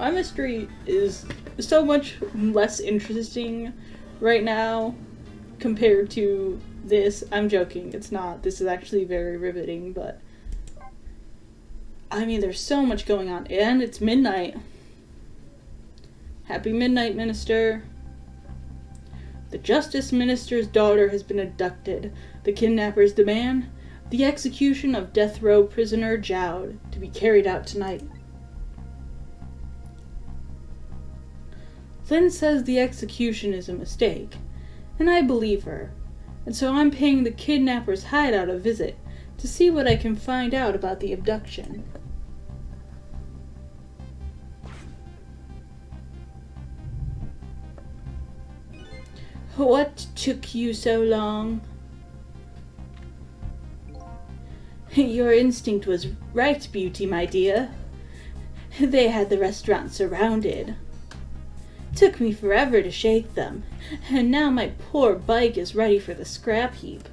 My mystery is so much less interesting right now compared to this. I'm joking, it's not. This is actually very riveting, but I mean, there's so much going on, and it's midnight. Happy midnight, Minister. The Justice Minister's daughter has been abducted. The kidnappers demand the execution of death row prisoner Jowd to be carried out tonight. Lynn says the execution is a mistake, and I believe her, and so I'm paying the kidnappers' hideout a visit to see what I can find out about the abduction. What took you so long? Your instinct was right, Beauty, my dear. They had the restaurant surrounded. Took me forever to shake them, and now my poor bike is ready for the scrap heap.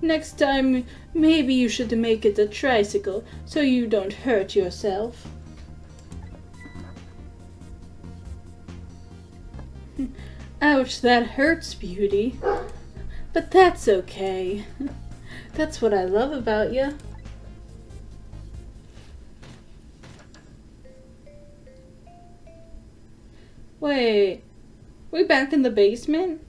Next time, maybe you should make it a tricycle so you don't hurt yourself. Ouch, that hurts, Beauty. But that's okay. That's what I love about you. Wait, we back in the basement?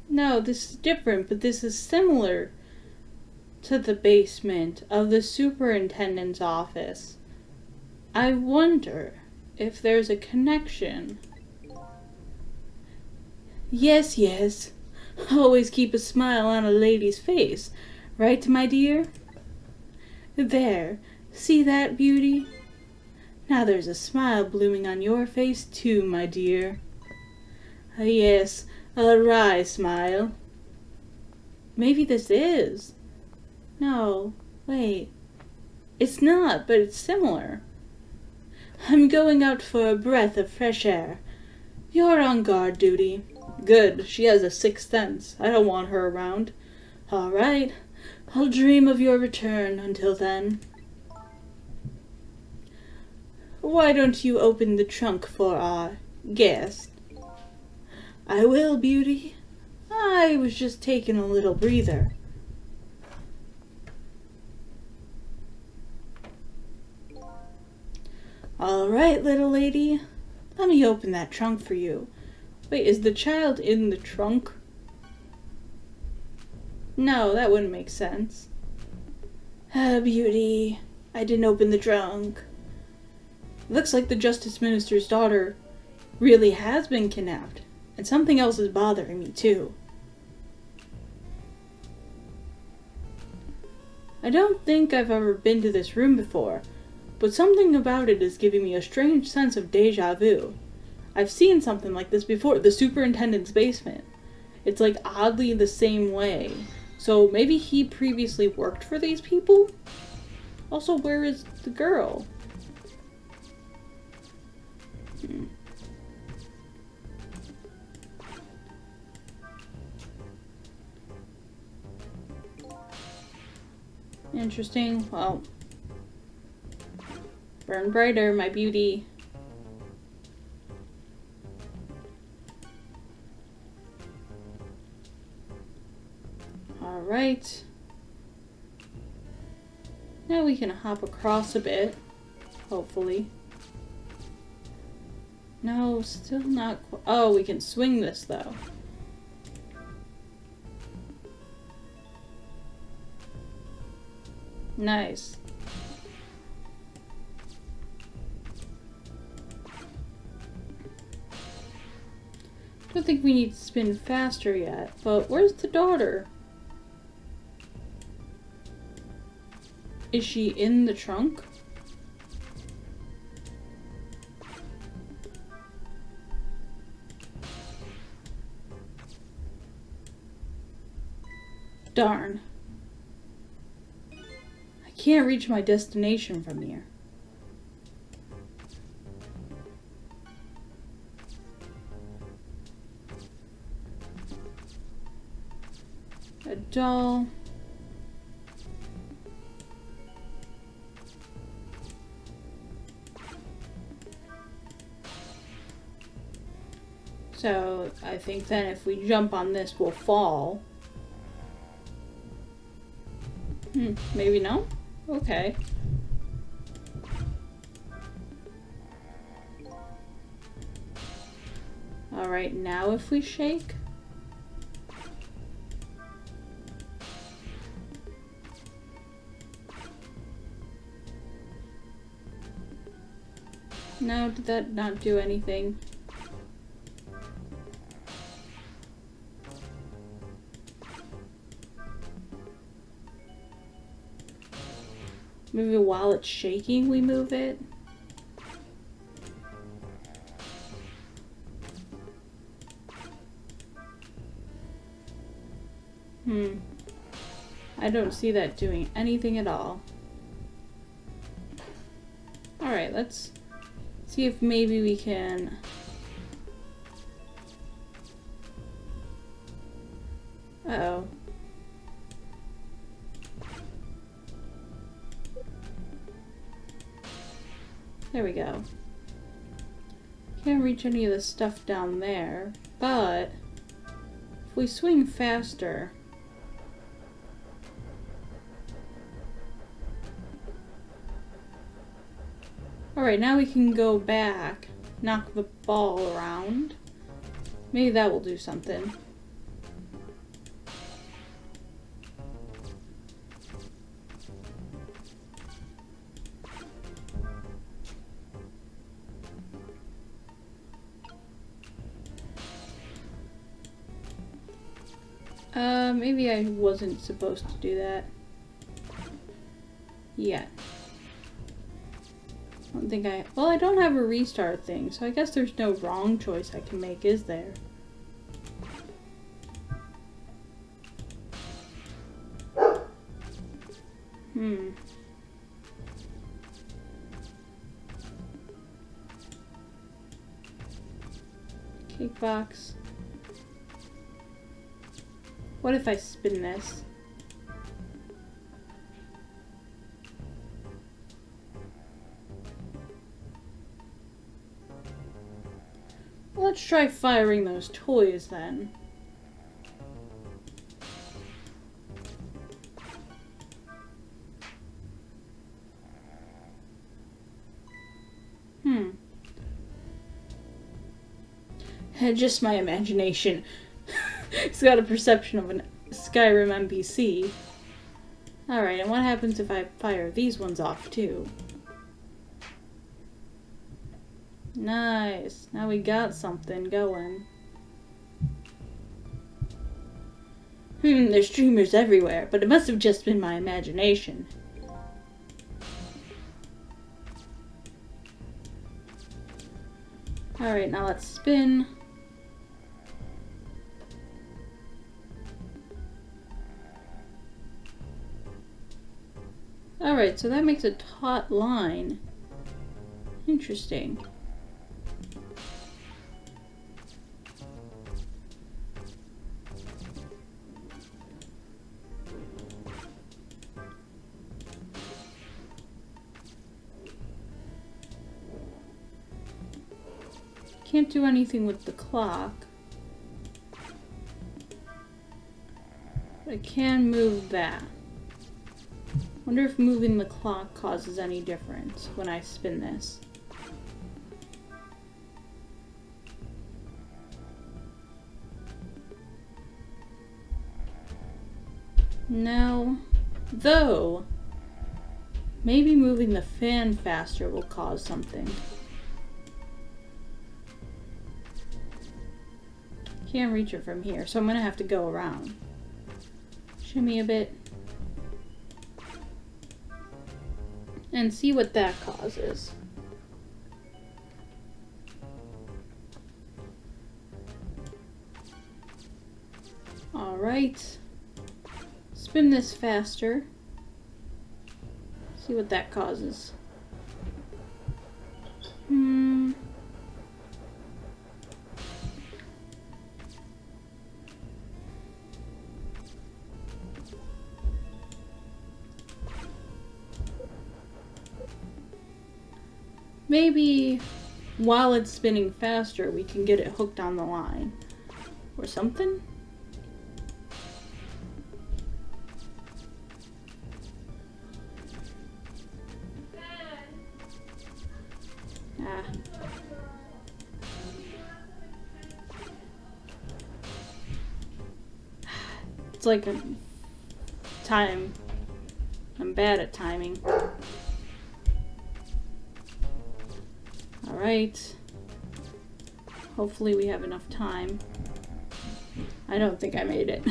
No, this is different, but this is similar to the basement of the superintendent's office. I wonder if there's a connection. Yes, yes. Always keep a smile on a lady's face, right, my dear? There, see that, Beauty? Now there's a smile blooming on your face too, my dear. Yes, a wry smile. Maybe this is. No, wait. It's not, but it's similar. I'm going out for a breath of fresh air. You're on guard duty. Good, she has a sixth sense. I don't want her around. All right, I'll dream of your return until then. Why don't you open the trunk for our guest? I will, Beauty. I was just taking a little breather. All right, little lady. Let me open that trunk for you. Wait, is the child in the trunk? No, that wouldn't make sense. Beauty. I didn't open the trunk. Looks like the Justice Minister's daughter really has been kidnapped. And something else is bothering me, too. I don't think I've ever been to this room before, but something about it is giving me a strange sense of déjà vu. I've seen something like this before, the superintendent's basement. It's like oddly the same way. So maybe he previously worked for these people? Also, where is the girl? Interesting. Well, burn brighter, my beauty. Alright. Now we can hop across a bit, hopefully. No, still not oh, we can swing this though. Nice. Don't think we need to spin faster yet, but where's the daughter? Is she in the trunk? Darn. I can't reach my destination from here. A doll. So I think then if we jump on this, we'll fall. Maybe no? Okay. Alright, now if we shake. No, did that not do anything? Maybe while it's shaking, we move it? I don't see that doing anything at all. Alright, let's see if maybe we can... Uh-oh. There we go. Can't reach any of the stuff down there, but if we swing faster... Alright, now we can go back, knock the ball around. Maybe that will do something. Maybe I wasn't supposed to do that. Yeah. I don't think I... Well, I don't have a restart thing, so I guess there's no wrong choice I can make, is there? Cake box. What if I spin this? Let's try firing those toys then. Just my imagination. It's got a perception of a Skyrim NPC. Alright, and what happens if I fire these ones off too? Nice. Now we got something going. There's streamers everywhere, but it must have just been my imagination. Alright, now let's spin. Alright, so that makes a taut line. Interesting. Can't do anything with the clock. But I can move that. Wonder if moving the clock causes any difference when I spin this. No. Though, maybe moving the fan faster will cause something. Can't reach it from here, so I'm gonna have to go around. Shimmy a bit. And see what that causes. Alright. Spin this faster. See what that causes. Maybe while it's spinning faster, we can get it hooked on the line. Or something? Ah. It's like a time. I'm bad at timing. Alright. Hopefully we have enough time. I don't think I made it.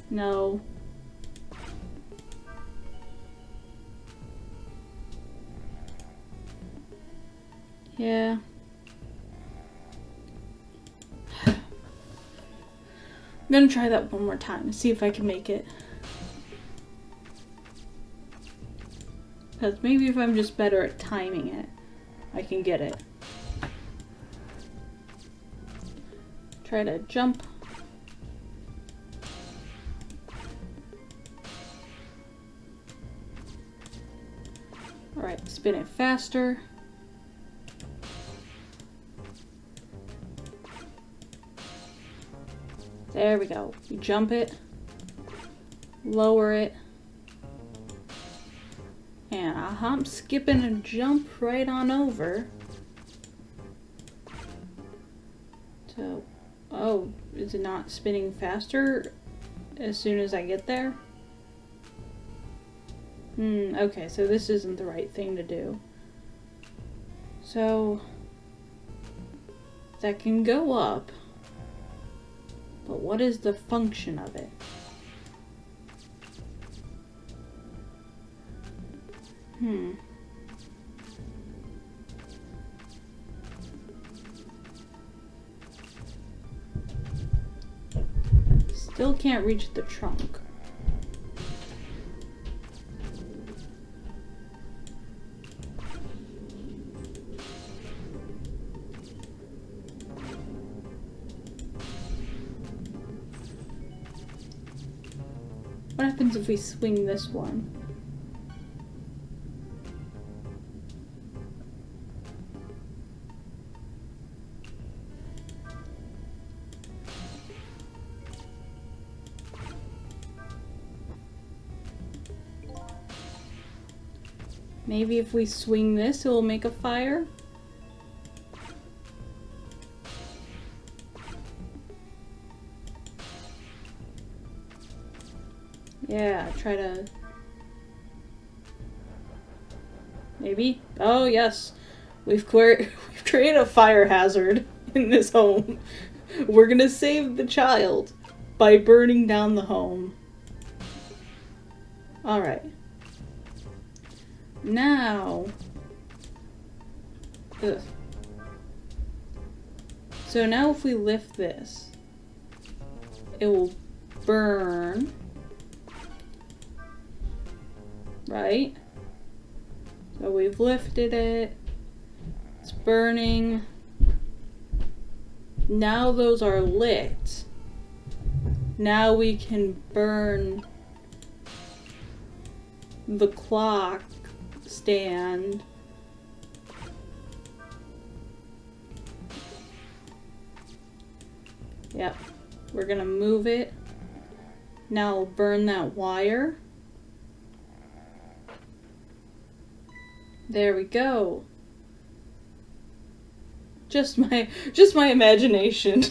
No. Yeah. I'm gonna try that one more time and see if I can make it. Because maybe if I'm just better at timing it, I can get it. Try to jump. Alright, spin it faster. There we go. You jump it, lower it, and I'll hop, skip, and jump right on over. So, oh, is it not spinning faster as soon as I get there? Okay, so this isn't the right thing to do. So, that can go up. But what is the function of it? Still can't reach the trunk. What happens if we swing this one? Maybe if we swing this, it will make a fire? Yeah, try to... Maybe? Oh, yes. We've created a fire hazard in this home. We're gonna save the child by burning down the home. Alright. Now... Ugh. So now if we lift this, it will burn... Right? So we've lifted it. It's burning. Now those are lit. Now we can burn the clock stand. Yep. We're gonna move it. Now we'll burn that wire. There we go. Just my imagination.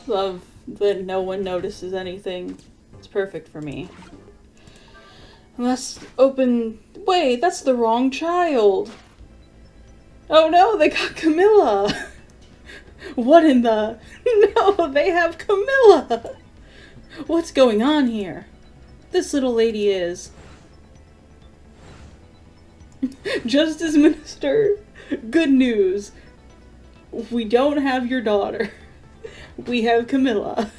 Love that no one notices anything. It's perfect for me. Unless open... Wait, that's the wrong child. Oh no, they got Camilla. What in the... No, they have Camilla! What's going on here? This little lady is... Justice Minister, good news. We don't have your daughter. We have Camilla.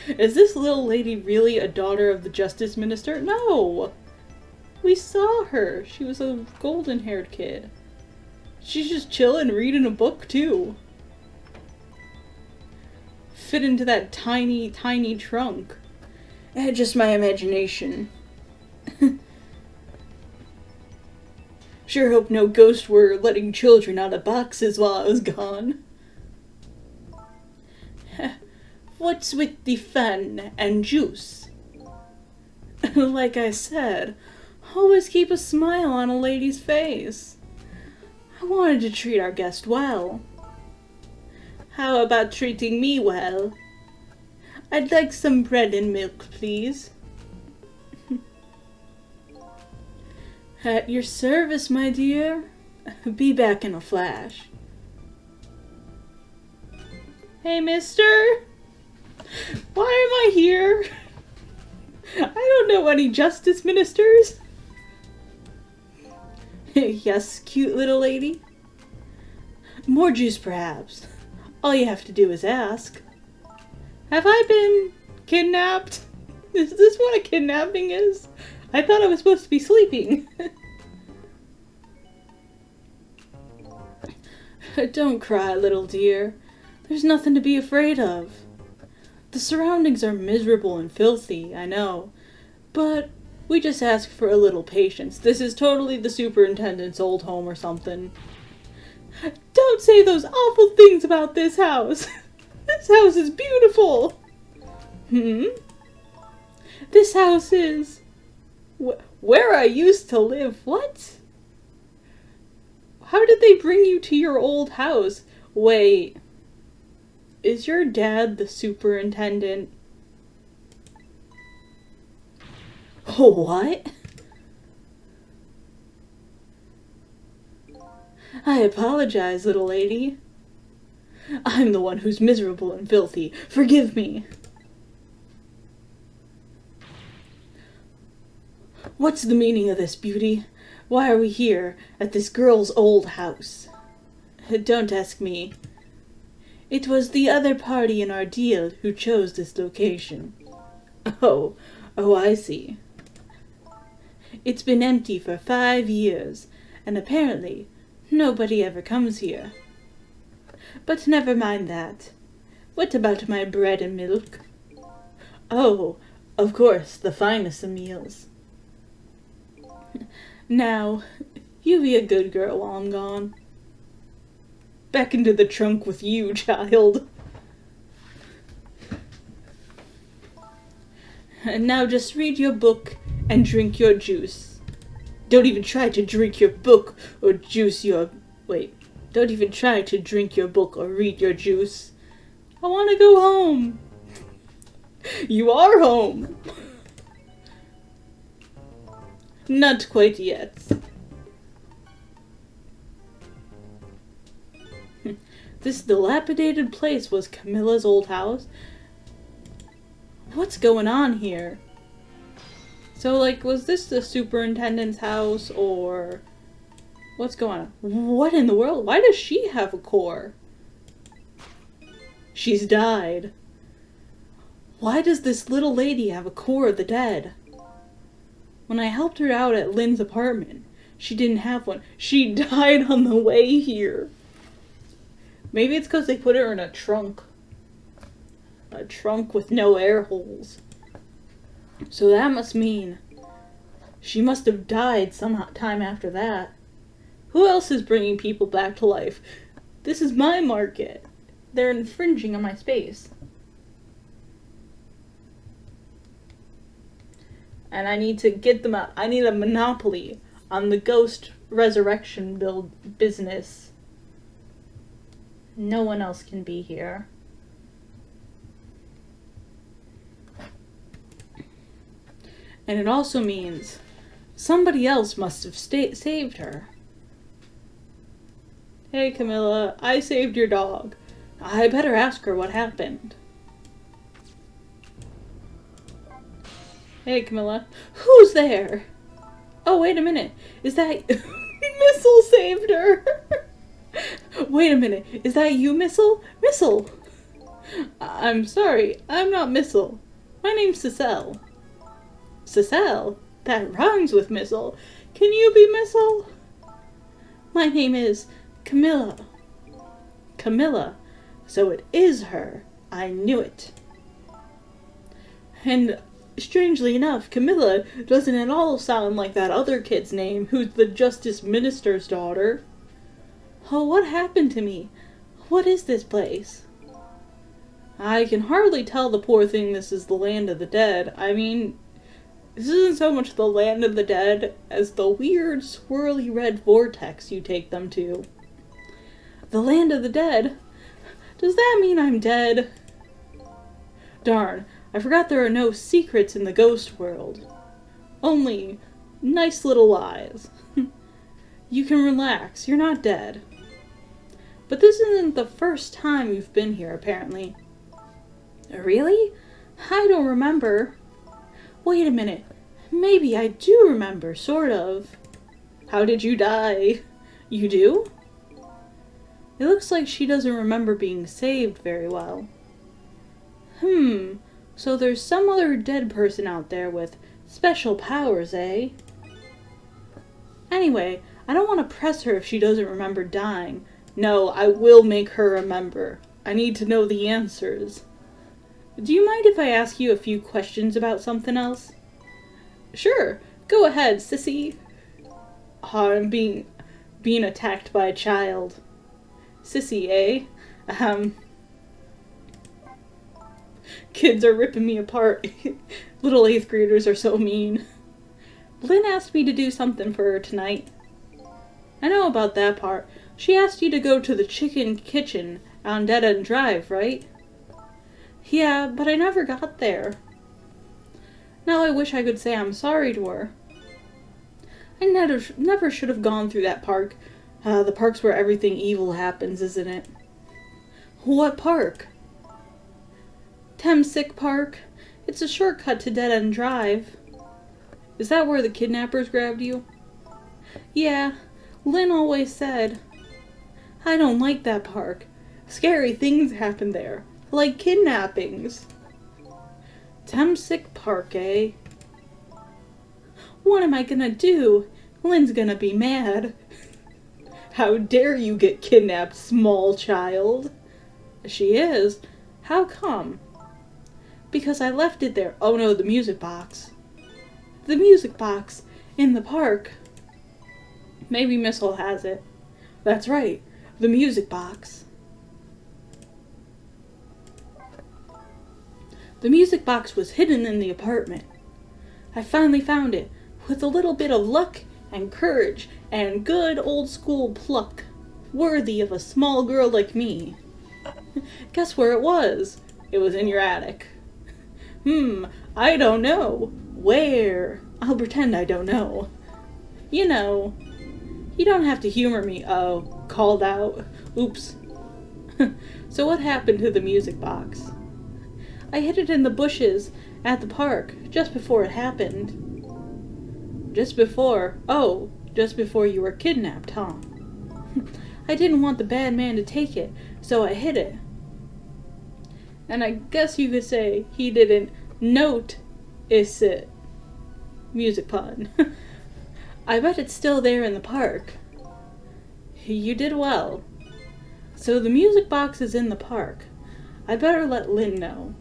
Is this little lady really a daughter of the Justice Minister? No! We saw her. She was a golden-haired kid. She's just chilling, reading a book, too. fit into that tiny, tiny trunk. Just my imagination. Sure hope no ghosts were letting children out of boxes while I was gone. What's with the fun and juice? Like I said, always keep a smile on a lady's face. I wanted to treat our guest well. How about treating me well? I'd like some bread and milk, please. At your service, my dear. Be back in a flash. Hey, mister? Why am I here? I don't know any justice ministers. Yes, cute little lady. More juice, perhaps. All you have to do is ask. Have I been kidnapped? Is this what a kidnapping is? I thought I was supposed to be sleeping. Don't cry, little dear. There's nothing to be afraid of. The surroundings are miserable and filthy, I know. But we just ask for a little patience. This is totally the superintendent's old home or something. Don't say those awful things about this house. This house is beautiful. This house is... where I used to live. What? How did they bring you to your old house? Wait. Is your dad the superintendent? Oh, what? I apologize, little lady. I'm the one who's miserable and filthy. Forgive me. What's the meaning of this, beauty? Why are we here, at this girl's old house? Don't ask me. It was the other party in our deal who chose this location. Oh, I see. It's been empty for 5 years, and apparently nobody ever comes here. But never mind that. What about my bread and milk? Oh, of course, the finest of meals. Now, you be a good girl while I'm gone. Back into the trunk with you, child. And now just read your book and drink your juice. Don't even try to drink your book or juice your... Wait. Don't even try to drink your book or read your juice. I want to go home. You are home. Not quite yet. This dilapidated place was Camilla's old house? What's going on here? So, like, was this the superintendent's house, or... What's going on? What in the world? Why does she have a core? She's died. Why does this little lady have a core of the dead? When I helped her out at Lynn's apartment, she didn't have one. She died on the way here. Maybe it's because they put her in a trunk. A trunk with no air holes. So that must mean she must have died some time after that. Who else is bringing people back to life? This is my market. They're infringing on my space. And I need to get them out. I need a monopoly on the ghost resurrection business. No one else can be here. And it also means somebody else must have saved her. Hey, Camilla, I saved your dog. I better ask her what happened. Hey, Camilla. Who's there? Oh, wait a minute. Is that... Missile saved her! Wait a minute. Is that you, Missile? Missile! I'm sorry. I'm not Missile. My name's Cecile. Cecile? That rhymes with Missile. Can you be Missile? My name is Camilla. Camilla. So it is her. I knew it. And strangely enough, Camilla doesn't at all sound like that other kid's name, who's the Justice Minister's daughter. Oh, what happened to me? What is this place? I can hardly tell the poor thing this is the land of the dead. I mean, this isn't so much the land of the dead as the weird, swirly red vortex you take them to. The land of the dead? Does that mean I'm dead? Darn, I forgot there are no secrets in the ghost world. Only nice little lies. You can relax, you're not dead. But this isn't the first time you've been here, apparently. Really? I don't remember. Wait a minute. Maybe I do remember, sort of. How did you die? You do? It looks like she doesn't remember being saved very well. So there's some other dead person out there with special powers, eh? Anyway, I don't want to press her if she doesn't remember dying. No, I will make her remember. I need to know the answers. Do you mind if I ask you a few questions about something else? Sure, go ahead, sissy. Oh, I'm being attacked by a child. Sissy, eh? Kids are ripping me apart. Little 8th graders are so mean. Lynn asked me to do something for her tonight. I know about that part. She asked you to go to the chicken kitchen on Dead End Drive, right? Yeah, but I never got there. Now I wish I could say I'm sorry to her. I never should have gone through that park. The park's where everything evil happens, isn't it? What park? Temsick Park. It's a shortcut to Dead End Drive. Is that where the kidnappers grabbed you? Yeah, Lynn always said. I don't like that park. Scary things happen there, like kidnappings. Temsick Park, eh? What am I gonna do? Lynn's gonna be mad. How dare you get kidnapped, small child? She is. How come? Because I left it there. Oh no, the music box. The music box in the park. Maybe Missile has it. That's right, the music box. The music box was hidden in the apartment. I finally found it, with a little bit of luck and courage and good old school pluck, worthy of a small girl like me. Guess where it was? It was in your attic. I don't know. Where? I'll pretend I don't know. You know. You don't have to humor me. Oh, called out. Oops. So what happened to the music box? I hid it in the bushes at the park just before it happened. Just before? Oh, just before you were kidnapped, huh? I didn't want the bad man to take it, so I hid it. And I guess you could say he didn't note it. Music pun. I bet it's still there in the park. You did well. So the music box is in the park. I better let Lynn know.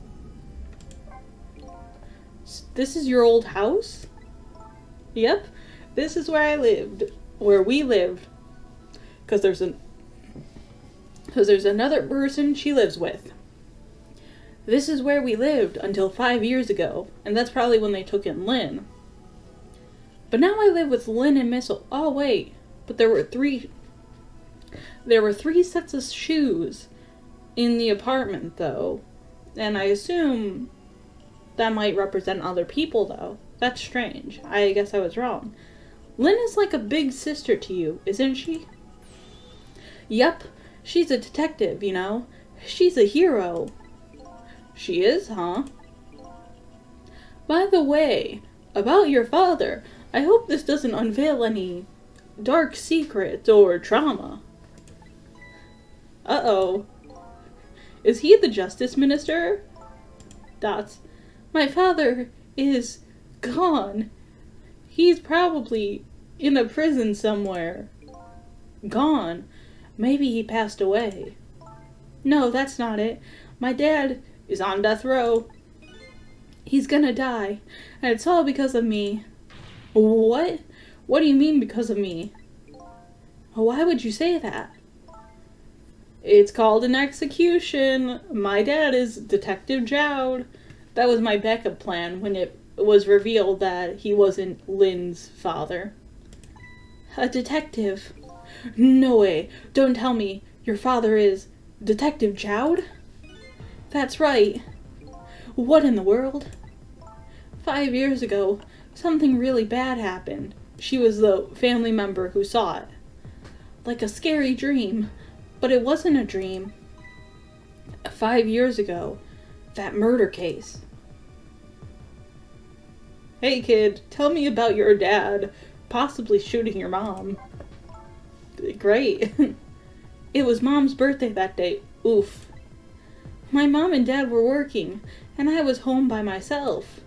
This is your old house? Yep, this is where I lived. Where we lived. Because there's another person she lives with. This is where we lived until 5 years ago, and that's probably when they took in Lynn. But now I live with Lynn and Missile. Oh wait, but there were three sets of shoes in the apartment though, and I assume that might represent other people though. That's strange. I guess I was wrong. Lynn is like a big sister to you, isn't she? Yep, she's a detective, you know. She's a hero. She is, huh? By the way, about your father, I hope this doesn't unveil any dark secrets or trauma. Uh-oh. Is he the Justice Minister? Dots. My father is gone. He's probably in a prison somewhere. Gone. Maybe he passed away. No, that's not it. My dad is on death row. He's gonna die, and it's all because of me. What? What do you mean because of me? Why would you say that? It's called an execution. My dad is Detective Jowd. That was my backup plan when it was revealed that he wasn't Lynn's father. A detective? No way. Don't tell me your father is Detective Jowd? That's right. What in the world? 5 years ago, something really bad happened. She was the family member who saw it. Like a scary dream, but it wasn't a dream. 5 years ago, that murder case. Hey kid, tell me about your dad possibly shooting your mom. Great. It was Mom's birthday that day. Oof. My mom and dad were working, and I was home by myself.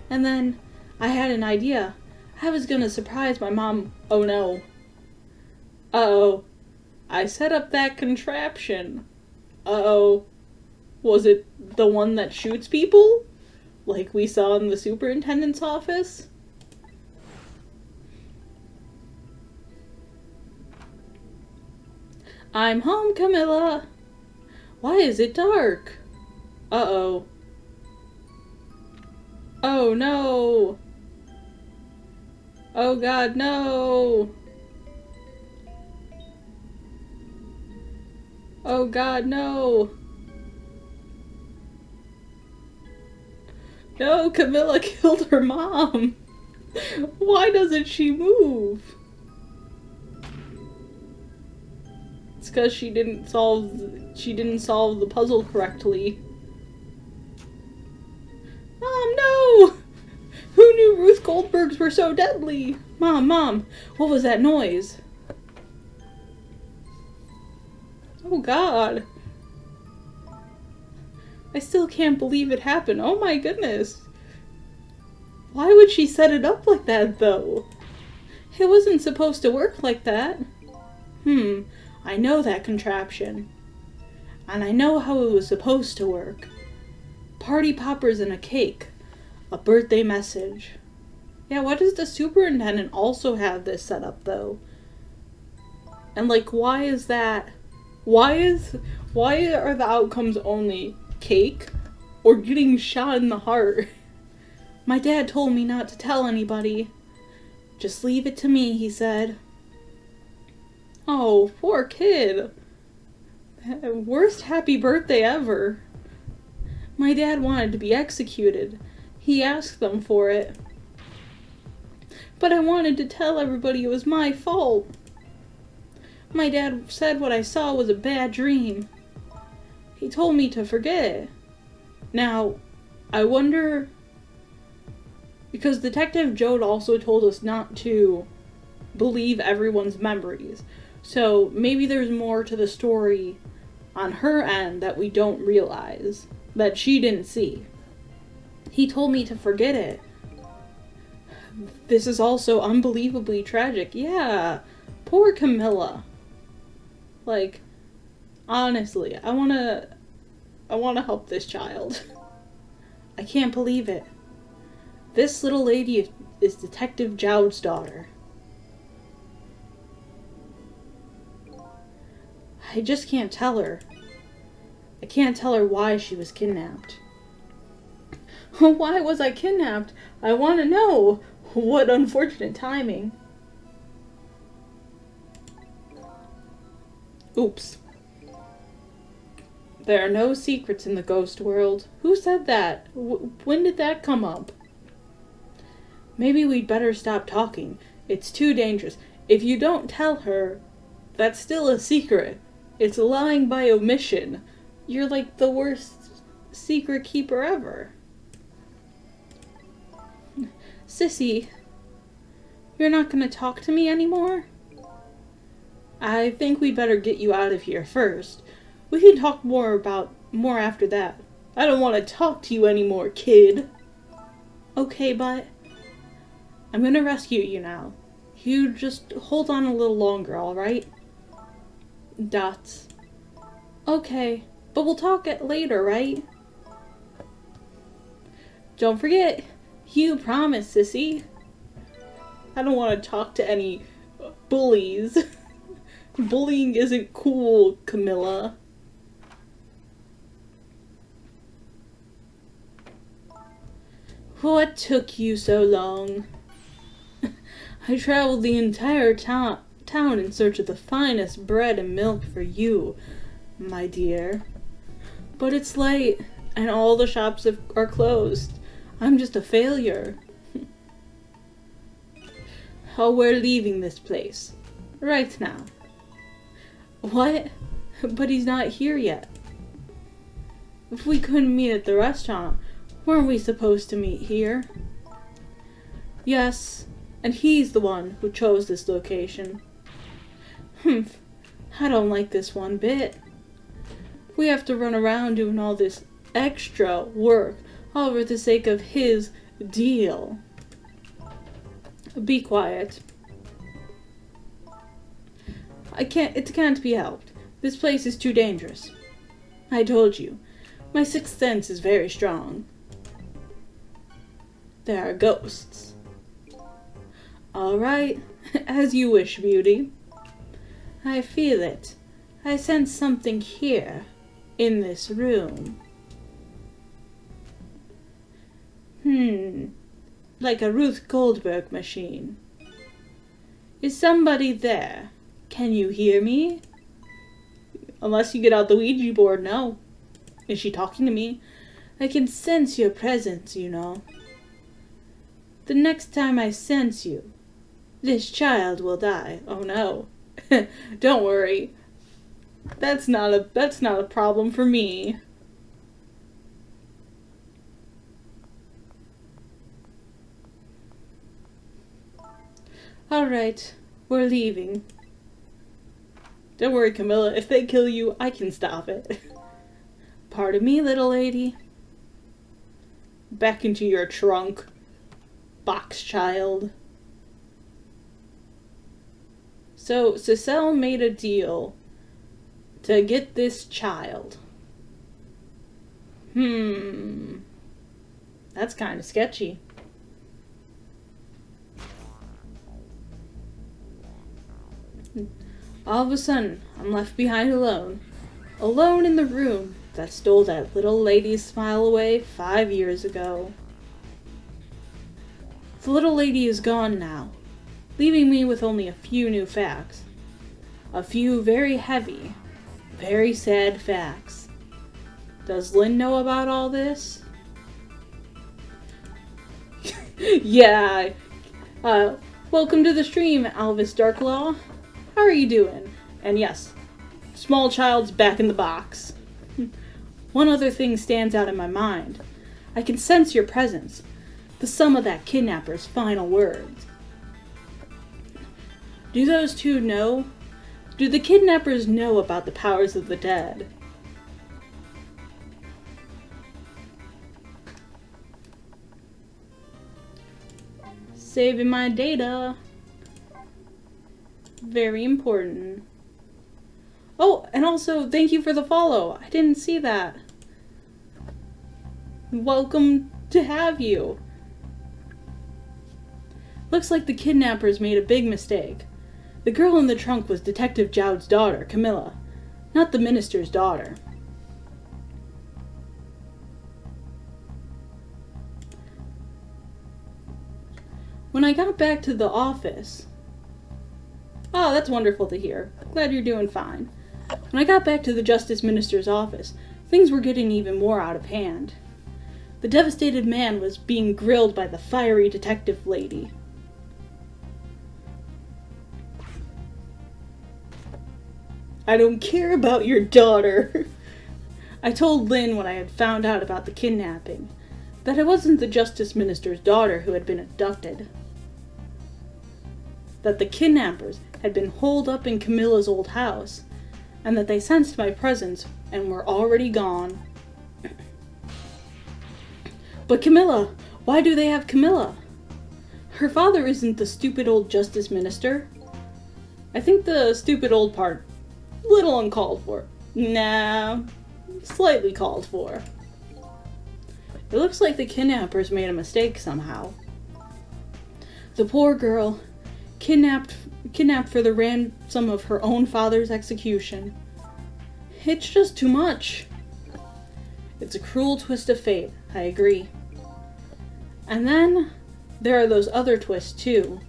And then I had an idea. I was gonna surprise my mom. Oh no. Uh-oh. I set up that contraption. Uh-oh. Was it the one that shoots people? Like we saw in the superintendent's office? I'm home, Camilla. Why is it dark? Uh-oh. Oh no. Oh God, no. Oh God, no. No, Camilla killed her mom. Why doesn't she move? It's because she didn't solve the puzzle correctly. Mom, no! Who knew Ruth Goldbergs were so deadly? Mom, what was that noise? Oh God. I still can't believe it happened. Oh my goodness. Why would she set it up like that though? It wasn't supposed to work like that. I know that contraption. And I know how it was supposed to work. Party poppers and a cake. A birthday message. Yeah, why does the superintendent also have this set up though? And like, why is that? Why are the outcomes only cake or getting shot in the heart? My dad told me not to tell anybody. Just leave it to me, he said. Oh, poor kid. Worst happy birthday ever. My dad wanted to be executed. He asked them for it. But I wanted to tell everybody it was my fault. My dad said what I saw was a bad dream. He told me to forget it. Now, I wonder... Because Detective Jowd also told us not to believe everyone's memories. So maybe there's more to the story on her end that we don't realize, that she didn't see. He told me to forget it. This is also unbelievably tragic. Yeah, poor Camilla. Like, honestly, I wanna help this child. I can't believe it. This little lady is Detective Jowd's daughter. I just can't tell her. I can't tell her why she was kidnapped. Why was I kidnapped? I want to know. What unfortunate timing. Oops. There are no secrets in the ghost world. Who said that? When did that come up? Maybe we'd better stop talking. It's too dangerous. If you don't tell her, that's still a secret. It's lying by omission. You're like the worst secret keeper ever. Sissy, you're not gonna talk to me anymore? I think we'd better get you out of here first. We can talk more after that. I don't want to talk to you anymore, kid. Okay, but I'm gonna rescue you now. You just hold on a little longer, alright? Dots. Okay. But we'll talk later, right? Don't forget, you promised, sissy. I don't want to talk to any bullies. Bullying isn't cool, Camilla. What took you so long? I traveled the entire town in search of the finest bread and milk for you, my dear. But it's late, and all the shops are closed. I'm just a failure. Oh, we're leaving this place. Right now. What? But he's not here yet. If we couldn't meet at the restaurant, weren't we supposed to meet here? Yes, and he's the one who chose this location. Humph, I don't like this one bit. We have to run around doing all this extra work all for the sake of his deal. Be quiet. It can't be helped. This place is too dangerous. I told you, my sixth sense is very strong. There are ghosts. All right, as you wish, beauty. I feel it. I sense something here, in this room. Like a Ruth Goldberg machine. Is somebody there? Can you hear me? Unless you get out the Ouija board, no. Is she talking to me? I can sense your presence, you know. The next time I sense you, this child will die. Oh no. Don't worry. That's not a problem for me. All right, we're leaving. Don't worry, Camilla. If they kill you, I can stop it. Pardon me, little lady. Back into your trunk, box child. So, Cecile made a deal to get this child. That's kind of sketchy. All of a sudden, I'm left behind alone. Alone in the room that stole that little lady's smile away 5 years ago. The little lady is gone now, leaving me with only a few new facts. A few very heavy, very sad facts. Does Lynn know about all this? Yeah. Welcome to the stream, Alvis Darklaw. How are you doing? And yes, small child's back in the box. One other thing stands out in my mind. I can sense your presence. The sum of that kidnapper's final words. Do those two know? Do the kidnappers know about the powers of the dead? Saving my data. Very important. Oh, and also, thank you for the follow. I didn't see that. Welcome to have you. Looks like the kidnappers made a big mistake. The girl in the trunk was Detective Jowd's daughter, Camilla, not the minister's daughter. When I got back to the office... Oh, that's wonderful to hear. Glad you're doing fine. When I got back to the Justice Minister's office, things were getting even more out of hand. The devastated man was being grilled by the fiery detective lady. I don't care about your daughter. I told Lynn when I had found out about the kidnapping, that it wasn't the Justice Minister's daughter who had been abducted. That the kidnappers had been holed up in Camilla's old house, and that they sensed my presence and were already gone. But Camilla! Why do they have Camilla? Her father isn't the stupid old Justice Minister. I think the stupid old part, little uncalled for. Nah, slightly called for. It looks like the kidnappers made a mistake somehow. The poor girl, kidnapped for the ransom of her own father's execution. It's just too much. It's a cruel twist of fate, I agree. And then there are those other twists too.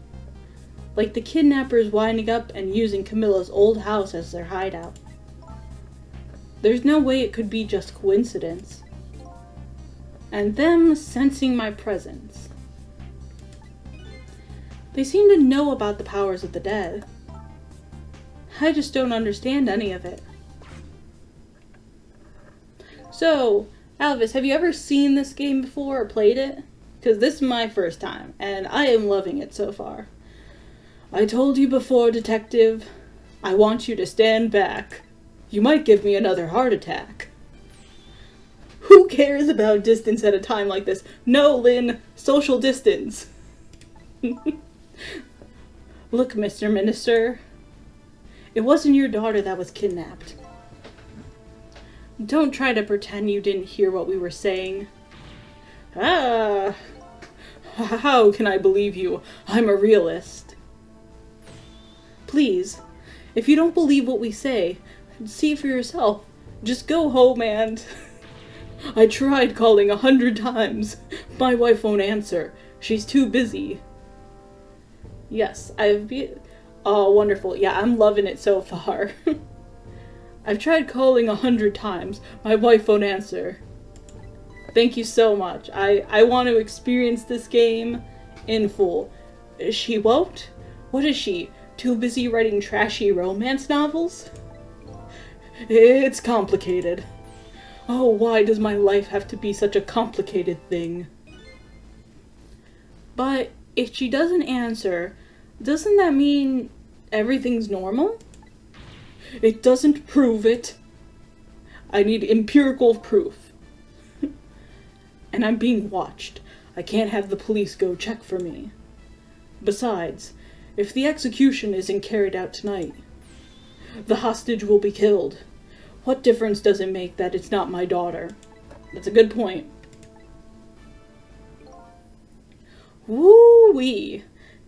Like the kidnappers winding up and using Camilla's old house as their hideout. There's no way it could be just coincidence. And them sensing my presence. They seem to know about the powers of the dead. I just don't understand any of it. So, Alvis, have you ever seen this game before or played it? Because this is my first time, and I am loving it so far. I told you before, Detective. I want you to stand back. You might give me another heart attack. Who cares about distance at a time like this? No, Lynn, social distance. Look, Mr. Minister. It wasn't your daughter that was kidnapped. Don't try to pretend you didn't hear what we were saying. Ah, how can I believe you? I'm a realist. Please, if you don't believe what we say, see for yourself. Just go home and... I tried calling 100 times. My wife won't answer. She's too busy. Yes, oh, wonderful. Yeah, I'm loving it so far. I've tried calling 100 times. My wife won't answer. Thank you so much. I want to experience this game in full. She won't? What is she? Too busy writing trashy romance novels? It's complicated. Oh, why does my life have to be such a complicated thing? But if she doesn't answer, doesn't that mean everything's normal? It doesn't prove it. I need empirical proof. And I'm being watched. I can't have the police go check for me. Besides, if the execution isn't carried out tonight, the hostage will be killed. What difference does it make that it's not my daughter? That's a good point. Woo-wee!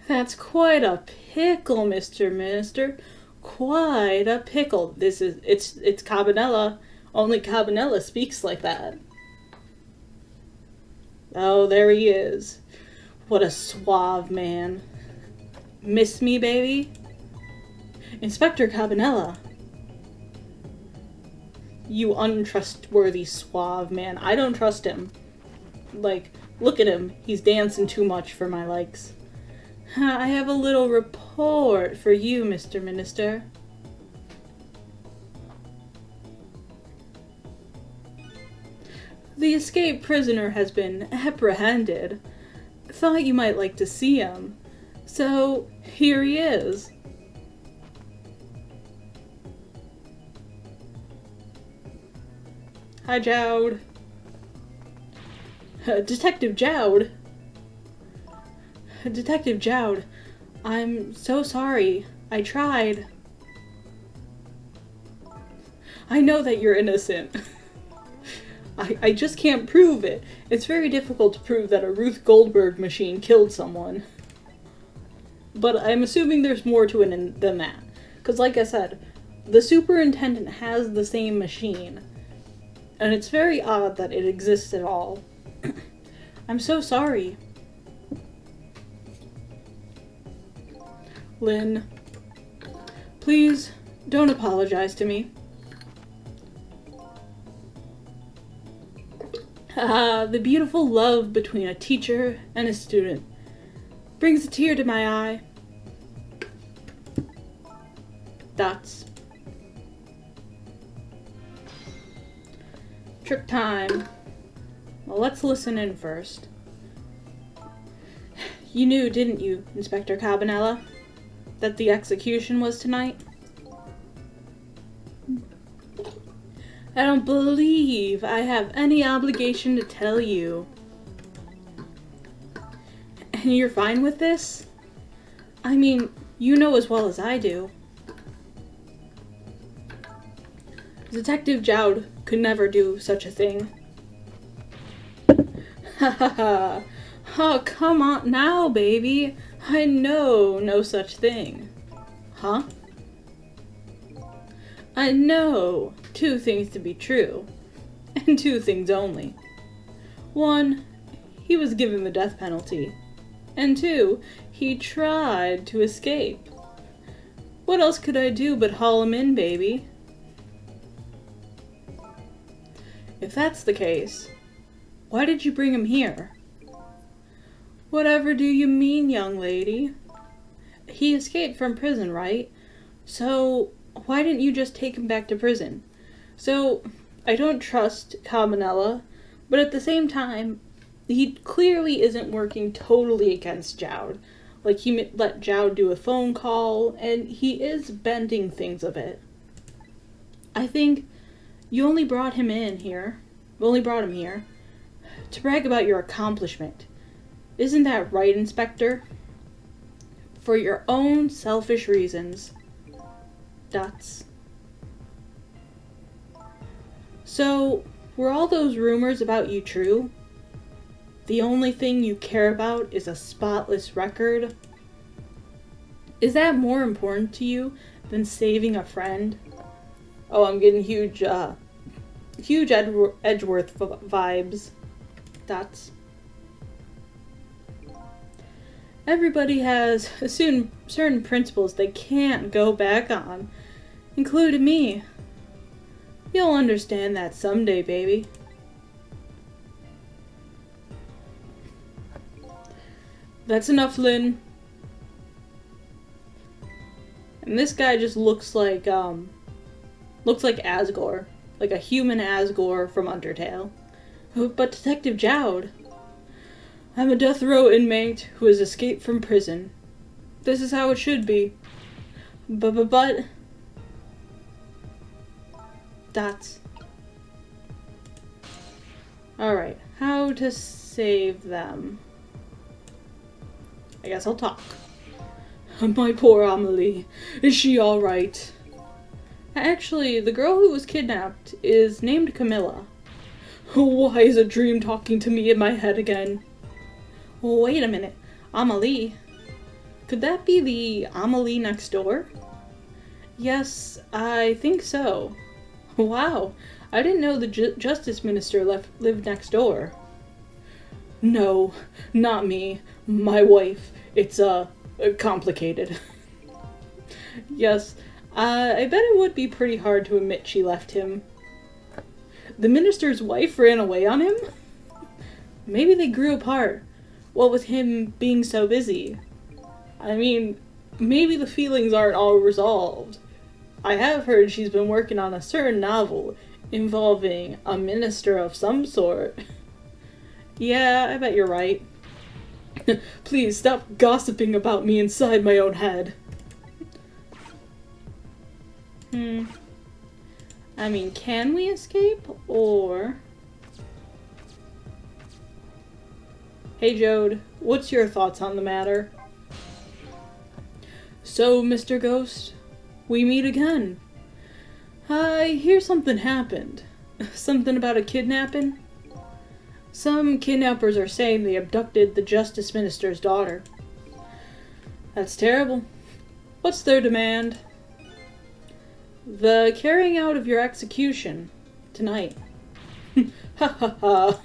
That's quite a pickle, Mr. Minister. Quite a pickle. It's Cabanela. Only Cabanela speaks like that. Oh, there he is. What a suave man. Miss me, baby? Inspector Cabanela. You untrustworthy suave man. I don't trust him. Like, look at him. He's dancing too much for my likes. I have a little report for you, Mr. Minister. The escaped prisoner has been apprehended. Thought you might like to see him. So, here he is. Hi, Jowd. Detective Jowd. Detective Jowd, I'm so sorry. I tried. I know that you're innocent. I just can't prove it. It's very difficult to prove that a Ruth Goldberg machine killed someone. But I'm assuming there's more to it than that. Because like I said, the superintendent has the same machine. And it's very odd that it exists at all. I'm so sorry. Lynn, please don't apologize to me. The beautiful love between a teacher and a student brings a tear to my eye. Dots. Trick time. Well, let's listen in first. You knew, didn't you, Inspector Cabanela, that the execution was tonight? I don't believe I have any obligation to tell you. And you're fine with this? I mean, you know as well as I do. Detective Jowd could never do such a thing. Ha ha ha. Oh, come on now, baby. I know no such thing. Huh? I know two things to be true, and two things only. One, he was given the death penalty, and two, he tried to escape. What else could I do but haul him in, baby? If that's the case, why did you bring him here? Whatever do you mean, young lady? He escaped from prison, right? So, why didn't you just take him back to prison? So, I don't trust Cabanela, but at the same time, he clearly isn't working totally against Jowd. Like, he let Jowd do a phone call, and he is bending things a bit. I think you only brought him here to brag about your accomplishment. Isn't that right, Inspector? For your own selfish reasons. Dots. So, were all those rumors about you true? The only thing you care about is a spotless record? Is that more important to you than saving a friend? Oh, I'm getting huge Edgeworth vibes. Dots. Everybody has certain principles they can't go back on, including me. You'll understand that someday, baby. That's enough, Lynn. And this guy just looks like Asgore. Like a human Asgore from Undertale. But Detective Jowd, I'm a death row inmate who has escaped from prison. This is how it should be. But... Dots. Alright, how to save them. I guess I'll talk. My poor Amelie. Is she alright? Actually, the girl who was kidnapped is named Camilla. Why is a dream talking to me in my head again? Wait a minute. Amelie? Could that be the Amelie next door? Yes, I think so. Wow, I didn't know the Justice Minister lived next door. No, not me. My wife. It's, complicated. Yes, I bet it would be pretty hard to admit she left him. The minister's wife ran away on him? Maybe they grew apart. What with him being so busy? I mean, maybe the feelings aren't all resolved. I have heard she's been working on a certain novel involving a minister of some sort. Yeah, I bet you're right. Please stop gossiping about me inside my own head. I mean, can we escape, or... Hey, Jode, what's your thoughts on the matter? So, Mr. Ghost, we meet again. I hear something happened. Something about a kidnapping? Some kidnappers are saying they abducted the Justice Minister's daughter. That's terrible. What's their demand? The carrying out of your execution tonight. Ha ha ha.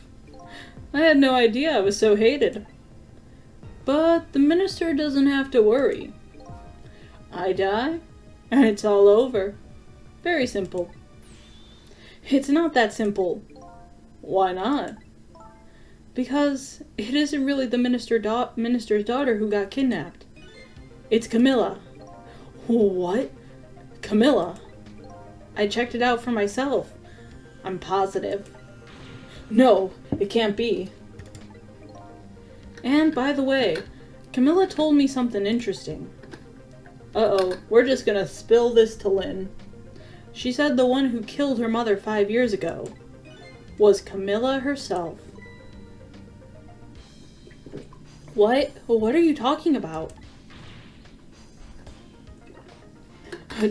I had no idea I was so hated. But the minister doesn't have to worry. I die, and it's all over. Very simple. It's not that simple. Why not? Because it isn't really the minister's daughter who got kidnapped. It's Camilla. What? Camilla? I checked it out for myself. I'm positive. No, it can't be. And by the way, Camilla told me something interesting. Uh-oh, we're just gonna spill this to Lynn. She said the one who killed her mother 5 years ago was Camilla herself. What? What are you talking about?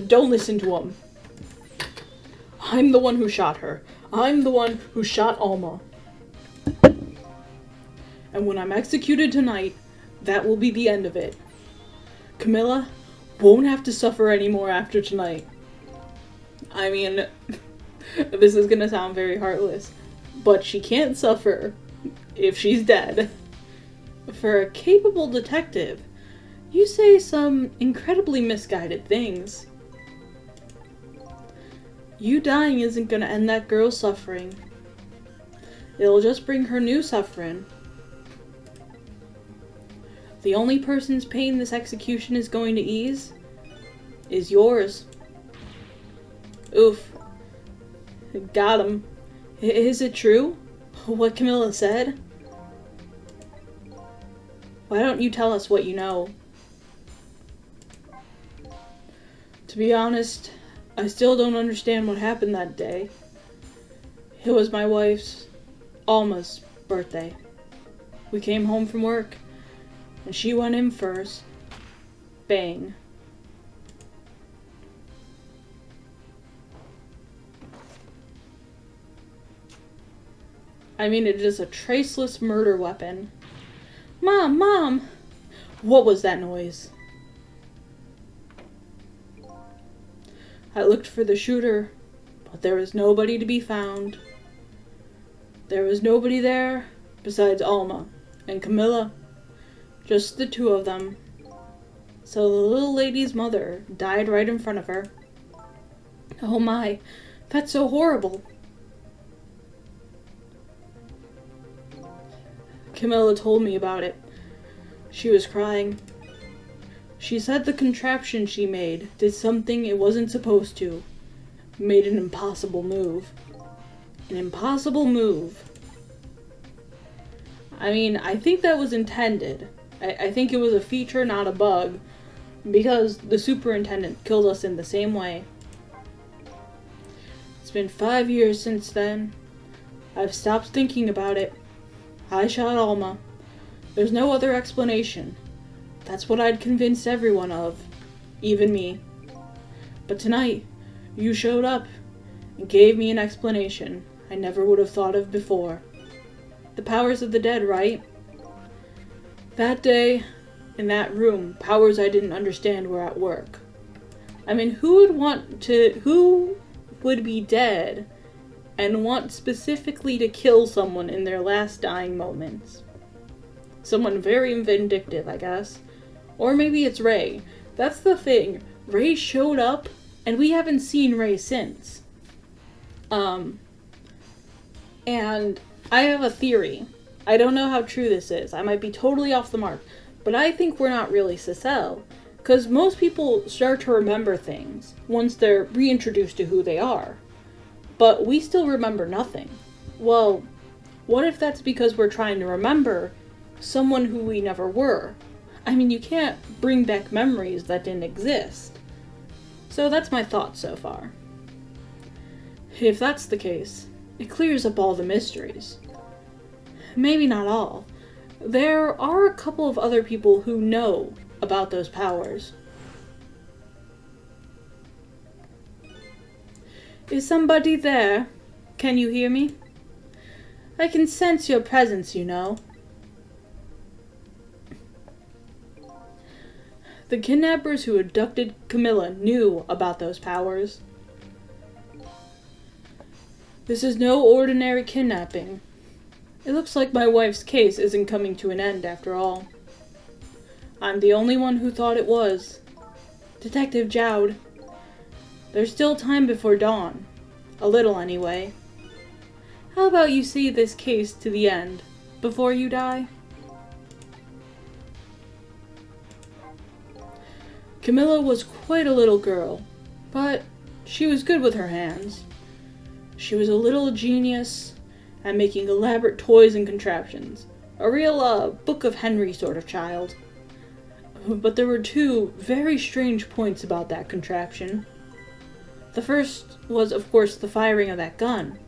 Don't listen to him. I'm the one who shot her. I'm the one who shot Alma. And when I'm executed tonight, that will be the end of it. Camilla won't have to suffer anymore after tonight. I mean, this is gonna sound very heartless, but she can't suffer if she's dead. For a capable detective, you say some incredibly misguided things. You dying isn't gonna end that girl's suffering. It'll just bring her new suffering. The only person's pain this execution is going to ease is yours. Oof. Got him. Is it true? What Camilla said? Why don't you tell us what you know? To be honest, I still don't understand what happened that day. It was my wife's, Alma's, birthday. We came home from work, and she went in first. Bang. I mean, it is a traceless murder weapon. Mom! What was that noise? I looked for the shooter, but there was nobody to be found. There was nobody there besides Alma and Camilla. Just the two of them. So the little lady's mother died right in front of her. Oh my, that's so horrible. Camilla told me about it. She was crying. She said the contraption she made did something it wasn't supposed to. Made an impossible move. An impossible move. I mean, I think that was intended. I think it was a feature, not a bug, because the superintendent killed us in the same way. It's been 5 years since then. I've stopped thinking about it. I shot Alma. There's no other explanation. That's what I'd convinced everyone of, even me. But tonight, you showed up and gave me an explanation I never would have thought of before. The powers of the dead, right? That day, in that room, powers I didn't understand were at work. I mean, who would be dead and want specifically to kill someone in their last dying moments? Someone very vindictive, I guess. Or maybe it's Ray. That's the thing. Ray showed up, and we haven't seen Ray since. And I have a theory. I don't know how true this is. I might be totally off the mark. But I think we're not really Cecile. Because most people start to remember things once they're reintroduced to who they are. But we still remember nothing. Well, what if that's because we're trying to remember someone who we never were? I mean, you can't bring back memories that didn't exist. So that's my thought so far. If that's the case, it clears up all the mysteries. Maybe not all. There are a couple of other people who know about those powers. Is somebody there? Can you hear me? I can sense your presence, you know. The kidnappers who abducted Camilla knew about those powers. This is no ordinary kidnapping. It looks like my wife's case isn't coming to an end after all. I'm the only one who thought it was. Detective Jowd. There's still time before dawn. A little, anyway. How about you see this case to the end, before you die? Camilla was quite a little girl, but she was good with her hands. She was a little genius at making elaborate toys and contraptions. A real, Book of Henry sort of child. But there were two very strange points about that contraption. The first was, of course, the firing of that gun.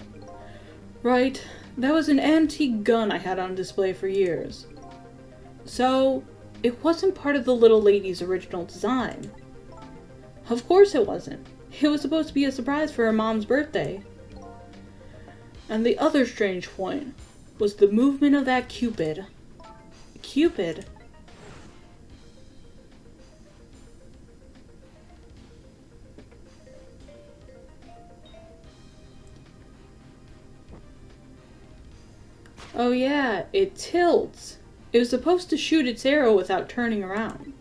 Right, that was an antique gun I had on display for years. So, it wasn't part of the little lady's original design. Of course it wasn't. It was supposed to be a surprise for her mom's birthday. And the other strange point was the movement of that Cupid. Cupid? Oh yeah, it tilts. It was supposed to shoot its arrow without turning around.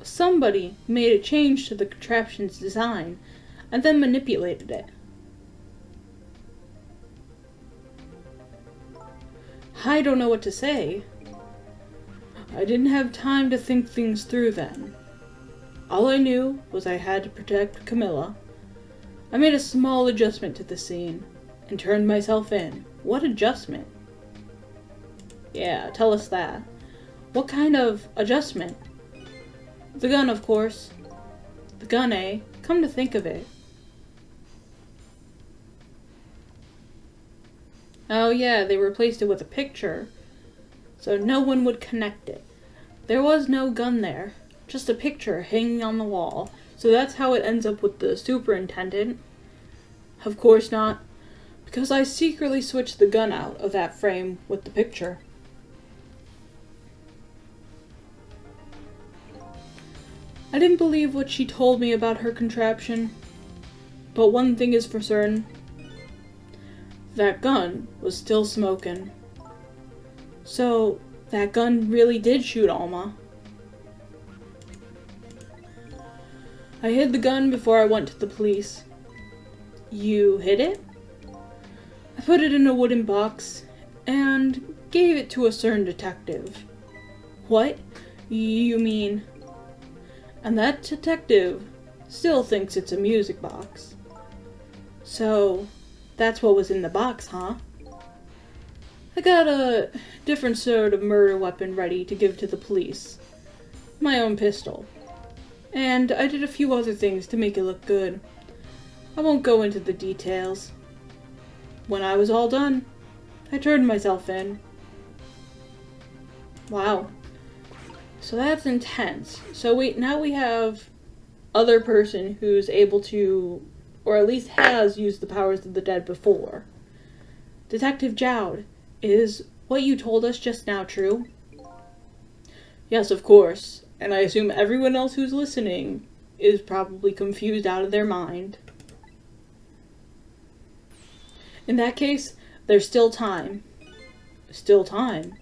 Somebody made a change to the contraption's design and then manipulated it. I don't know what to say. I didn't have time to think things through then. All I knew was I had to protect Camilla. I made a small adjustment to the scene and turned myself in. What adjustment? Yeah, tell us that. What kind of adjustment? The gun, of course. The gun, eh? Come to think of it. Oh yeah, they replaced it with a picture, so no one would connect it. There was no gun there, just a picture hanging on the wall, so that's how it ends up with the superintendent. Of course not, because I secretly switched the gun out of that frame with the picture. I didn't believe what she told me about her contraption, but one thing is for certain. That gun was still smoking. So, that gun really did shoot Alma. I hid the gun before I went to the police. You hid it? I put it in a wooden box and gave it to a certain detective. What? You mean... And that detective still thinks it's a music box. So, that's what was in the box, huh? I got a different sort of murder weapon ready to give to the police. My own pistol. And I did a few other things to make it look good. I won't go into the details. When I was all done, I turned myself in. Wow. So that's intense. So now we have other person who's able to, or at least has used the powers of the dead before. Detective Jowd, is what you told us just now true? Yes, of course. And I assume everyone else who's listening is probably confused out of their mind. In that case, there's still time. Still time.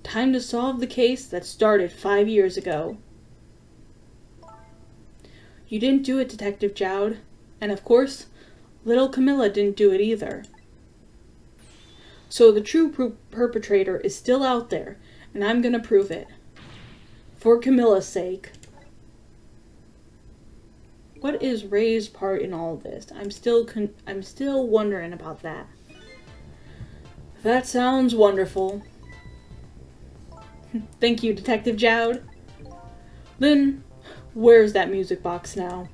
Time to solve the case that started 5 years ago. You didn't do it, Detective Jowd. And of course, little Camilla didn't do it either. So the true perpetrator is still out there, and I'm gonna prove it. For Camilla's sake. What is Ray's part in all this? I'm still wondering about that. That sounds wonderful. Thank you, Detective Jowd. Then, where's that music box now?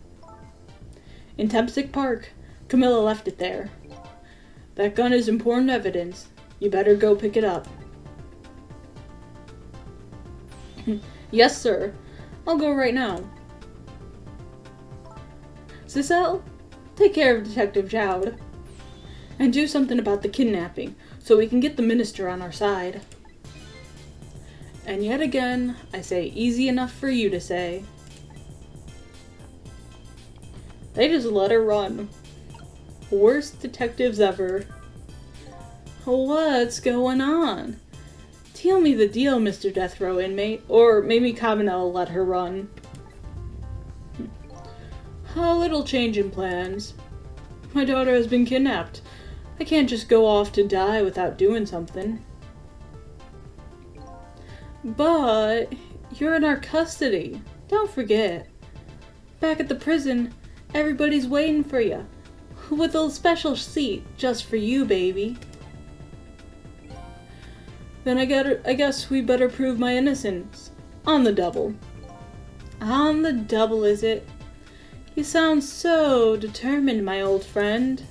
In Tempsick Park. Camilla left it there. That gun is important evidence. You better go pick it up. Yes, sir. I'll go right now. Cecile, take care of Detective Jowd. And do something about the kidnapping, so we can get the minister on our side. And yet again, I say easy enough for you to say. They just let her run. Worst detectives ever. What's going on? Tell me the deal, Mr. Death Row inmate, or maybe Kavanaugh will let her run. A little change in plans. My daughter has been kidnapped. I can't just go off to die without doing something. But you're in our custody. Don't forget. Back at the prison, everybody's waiting for you. With a special seat just for you, baby. Then I guess we better prove my innocence. On the double. On the double, is it? You sound so determined, my old friend.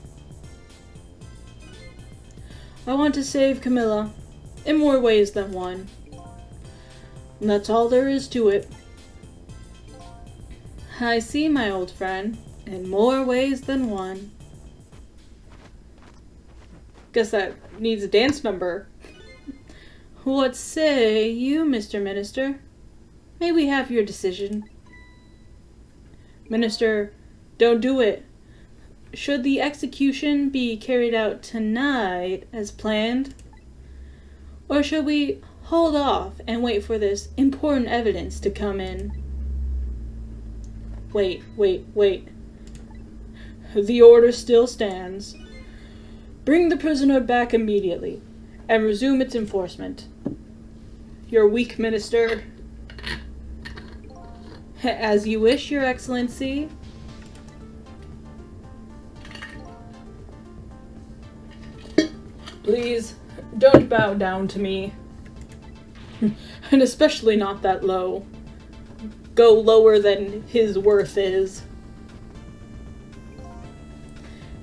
I want to save Camilla. In more ways than one. And that's all there is to it. I see, my old friend, in more ways than one. Guess that needs a dance number. What say you, Mr. Minister? May we have your decision? Minister, don't do it. Should the execution be carried out tonight as planned? Or should we hold off and wait for this important evidence to come in? Wait. The order still stands. Bring the prisoner back immediately and resume its enforcement. You're weak, Minister. As you wish, Your Excellency. Please, don't bow down to me. And especially not that low. Go lower than his worth is.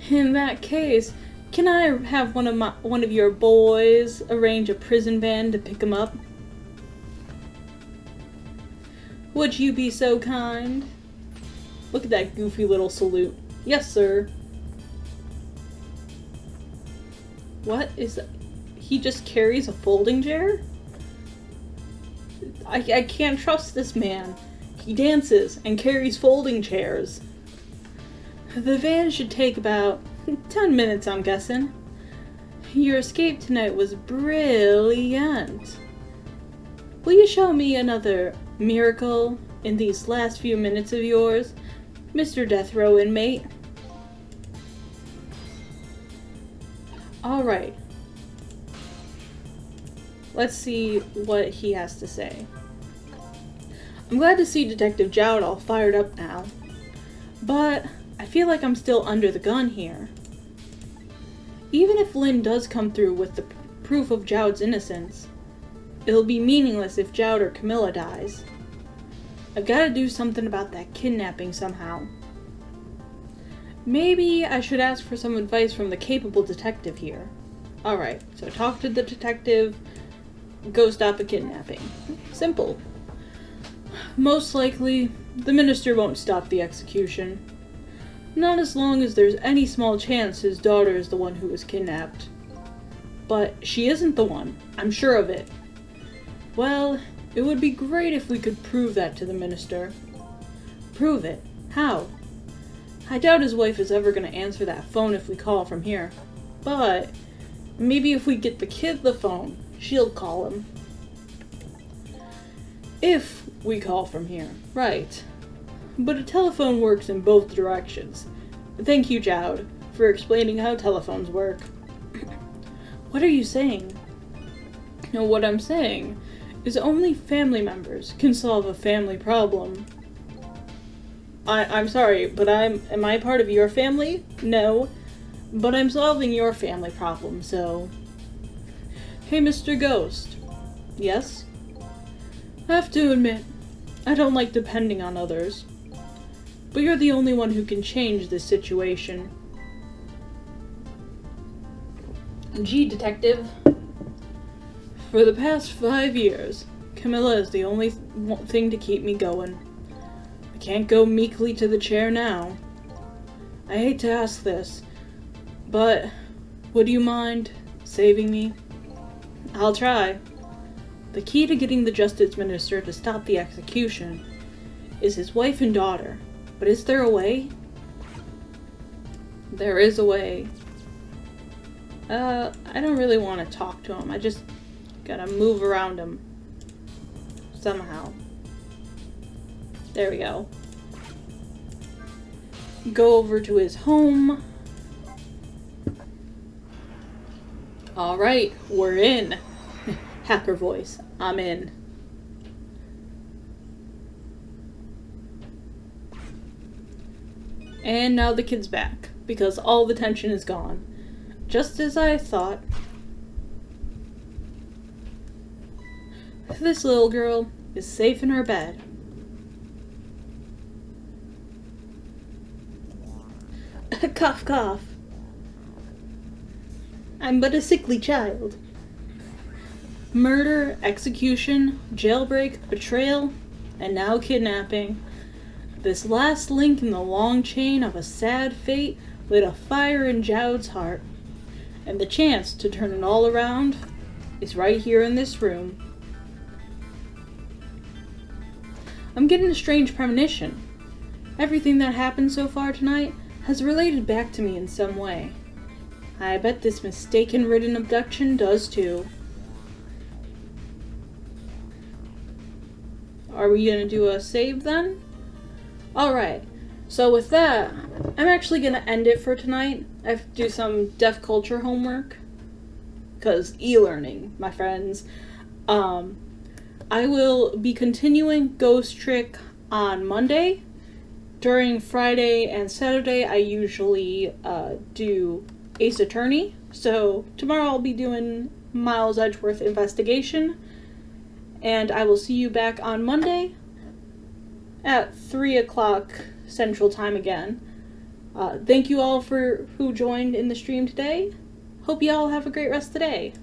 In that case, can I have one of your boys arrange a prison van to pick him up? Would you be so kind? Look at that goofy little salute. Yes, sir. What is that? He just carries a folding chair? I can't trust this man. He dances and carries folding chairs. The van should take about 10 minutes, I'm guessing. Your escape tonight was brilliant. Will you show me another miracle in these last few minutes of yours, Mr. Death Row inmate? Alright. Let's see what he has to say. I'm glad to see Detective Jowd all fired up now, but I feel like I'm still under the gun here. Even if Lynn does come through with the proof of Jowd's innocence, it'll be meaningless if Jowd or Camilla dies. I've got to do something about that kidnapping somehow. Maybe I should ask for some advice from the capable detective here. Alright, so talk to the detective, go stop a kidnapping. Simple. Most likely, the minister won't stop the execution. Not as long as there's any small chance his daughter is the one who was kidnapped. But she isn't the one, I'm sure of it. Well, it would be great if we could prove that to the minister. Prove it? How? I doubt his wife is ever going to answer that phone if we call from here. But maybe if we get the kid the phone, she'll call him. If we call from here, right. But a telephone works in both directions. Thank you, Jowd, for explaining how telephones work. What are you saying? No, what I'm saying is only family members can solve a family problem. I'm sorry, but am I part of your family? No, but I'm solving your family problem, so... Hey, Mr. Ghost. Yes? I have to admit, I don't like depending on others. But you're the only one who can change this situation. Gee, Detective. For the past 5 years, Camilla is the only thing to keep me going. I can't go meekly to the chair now. I hate to ask this, but would you mind saving me? I'll try. The key to getting the Justice Minister to stop the execution is his wife and daughter. But is there a way? There is a way. I don't really want to talk to him. I just gotta move around him. Somehow. There we go. Go over to his home. Alright, we're in. Hacker voice. I'm in. And now the kid's back, because all the tension is gone. Just as I thought. This little girl is safe in her bed. Cough, cough. I'm but a sickly child. Murder, execution, jailbreak, betrayal, and now kidnapping. This last link in the long chain of a sad fate lit a fire in Jowd's heart. And the chance to turn it all around is right here in this room. I'm getting a strange premonition. Everything that happened so far tonight has related back to me in some way. I bet this mistaken-ridden abduction does too. Are we gonna do a save then? Alright, so with that, I'm actually gonna end it for tonight. I have to do some deaf culture homework. Because e-learning, my friends. I will be continuing Ghost Trick on Monday. During Friday and Saturday, I usually do Ace Attorney. So tomorrow I'll be doing Miles Edgeworth Investigation. And I will see you back on Monday at 3 o'clock Central Time again. Thank you all who joined in the stream today. Hope you all have a great rest of the day.